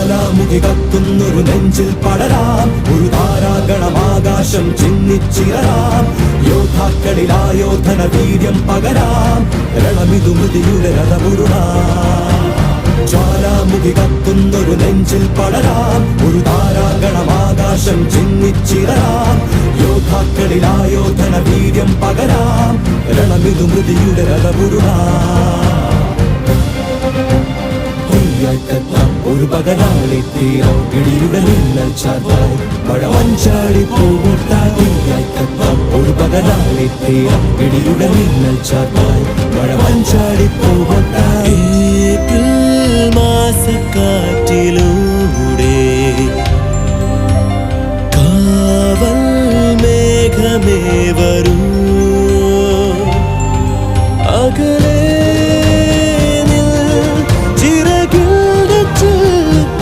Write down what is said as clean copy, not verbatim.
ജ്വാലാമുഖി കത്തുന്നൊരു നെഞ്ചിൽ പടരാം, ഒരു താരാഗണമാകാശം ചിന്നിച്ചിറരാം. യോദ്ധാക്കളിലായോധന വീര്യം പകരാം, രണമിതു മൃതിയുടെ രഥമുരുളാം. ജ്വാലാമുഖി കത്തുന്നൊരു നെഞ്ചിൽ പടരാം, ഒരു താരാഗണമാകാശം ചിന്നിച്ചിറരാം. യോദ്ധാക്കളിലായോധന വീര്യം പകരാം, രണമിതു മൃതിയുടെ രഥമുരുളാം. ഒരു പകലാളി തീരം ഇടിയുടെ മിന്നൽ ചാർത്തായി മഴമഞ്ചാടി പൂമുട്ടായി. ഒരു പകലാളി തീരം ഇടിയുടെ മിന്നൽ ചാർത്തായി മഴമഞ്ചാടി പൂമുട്ടായി. ഏപ്രിൽ മാസക്കാറ്റിലൂടെ കാവൽ മേഘമേ വരൂ,